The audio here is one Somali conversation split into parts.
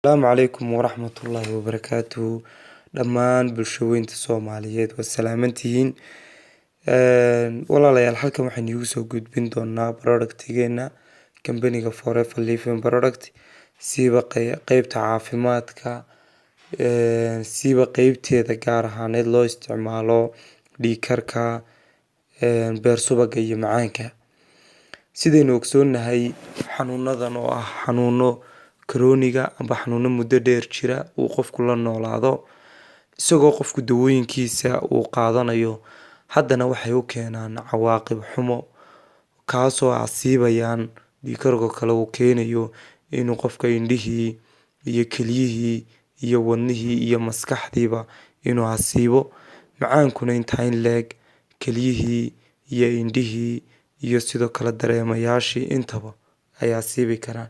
Asalaamu calaykum waraxmatullaahi wabarakaatuh dhammaan bulshooyinka Soomaaliyeed waa salaamantihiin. Walaalayaal halkan waxaan iigu soo gudbin doonaa productigeena kambaniga Forever Living Product siiba qeybta caafimaadka, siiba qeybteeda gaar ahaaneed loo isticmaalo dhiig karka, beer subaga iyo macaanka. Sidaynu ogsoonahay, xanuunadan oo ah xanuuno krooniga amba xanuuno muddo dheer jira uu qofku la noolaado isagoo qofku dawooyinkiisa uu qaadanayo, haddana waxay u keenaan cawaaqib xumo kaasoo asiibayaan dhiig karka kale uu keenayo inuu qofka indhihii iyo kelyihii iyo wadnihii iyo maskaxdiiba inuu asiibo. Macaankuna intaa in leeg kelyihii iyo indhihii iyo sidoo kale dareemayaashii intaba ay asiibi karaan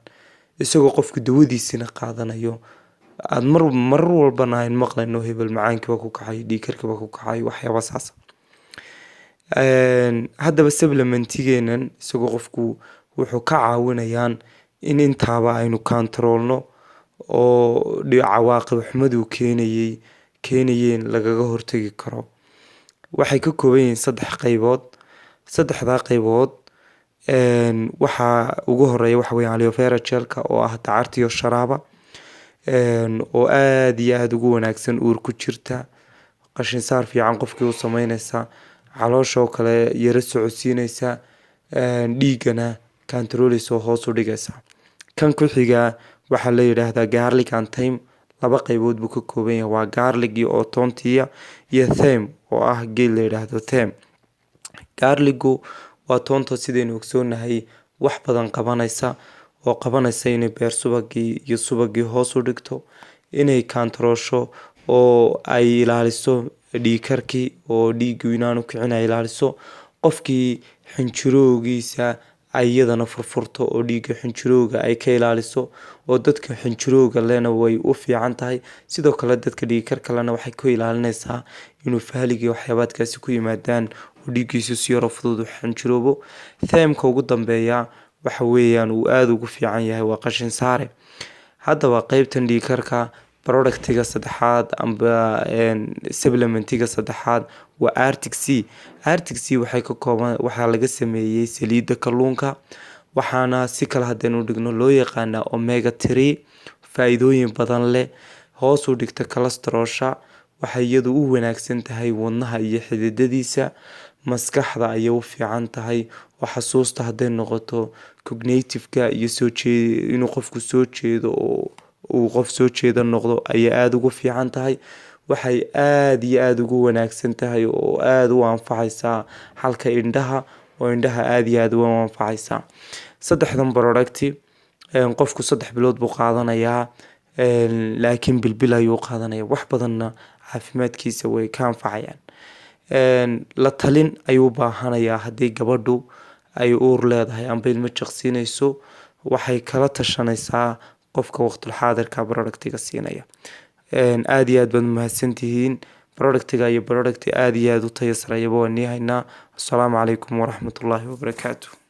isagoo qofku dawadiisina qaadanayo. aad mar walbana aan maqlayno hebel macaankiiba ku kacay, dhiig karkiiba ku kacay, waxyaaba saas. Haddaba supplementigeenan isagoo qofku wuxuu ka caawinayaan in intaaba aynu kantaroolno oo cawaaqib xumaduu keenayeen lagaga hortagi karo. Waxay ka kooban yihiin 3 qaybood. 3daa qaybood waxaa ugu horeeya waxa weeye aloe vera gelka oo ah dacartiyo sharaaba, oo aad iyo aad ugu wanaagsan uur ku jirta, qashin saar fiican qofkii u sameynaysa, caloosha kale yara socodsiinaysa, dhiigana kantarooleysa oo hoos u dhigaysa. Kan ku xiga waxaa la yiraahdaa garlic and thyme. 2 qaybood buu ka kooban yahay, waa garlic oo toontiya iyo thyme oo ah geed la yiraahdo thyme. Garligu waa toonta sidaynu ogsoonahay wax badan qabanaysa oo qabanaysa inay beer subagii iyo subagii hoos u dhigto, inay kantaroosho oo ay ilaaliso dhiig karkii oo dhiigu inaanu kicin ay ilaaliso, qofkii xinjirowgiisa ay iyadana furfurto oo dhiigga xinjirowga ay ka ilaaliso, oo dadka xinjirowga lehna way u fiican tahay. Sidoo kale dadka dhiig karka lehna waxay ku ilaalinaysaa inuu fahliga waxyaabaadkaasi ku yimaadaan oo dhiiggiisu si yar oo fudud u xinjiroobo. Thyme-ka ugu dambeeya waxa weeyaan uu aad ugu fiican yahay waa qashin saare. Haddaba qeybtan dhiig karka productiga saddexaad amba supplementiga saddexaad waa Arctic Sea. Arctic Sea waxaa laga sameeyay saliidda kalluunka, waxaana si kale haddaynu dhigno loo yaqaanaa omega 3, faa'iidooyin badan leh, hoos u dhigta cholesterol-sha, waxay iyadu u wanaagsan tahay wadnaha iyo xididadiisa, maskaxda ayay u fiican tahay oo xasuusta hadday noqoto cognitive-ka iyo inuu qofku soo jeedo oo uu qof soo jeeda noqdo ayay aad ugu fiican tahay. Waxay aad iyo aad ugu wanaagsan tahay oo aad u anfacaysaa halka indhaha oo indhaha aad iyo aad u anfacaysaa. 3dan producti qofku 3 bilood buu qaadanayaa, laakiin bil ayuu qaadanaya, wax badanna caafimaadkiisa way ka anfacayaan. La talin ayuu u baahanayaa haddii gabadhu ay uur leedahay amba ilmo jaqsiinayso, waxay kala tashanaysaa qofka waqtul xaadirka productiga siinaya. Aad iyo aad baad mahadsantihiin. Productiga iyo product aad iyo aad u tayo sareeyaba waan haynaa. Assalaamu calaykum waraxmatullaahi wabarakaatuh.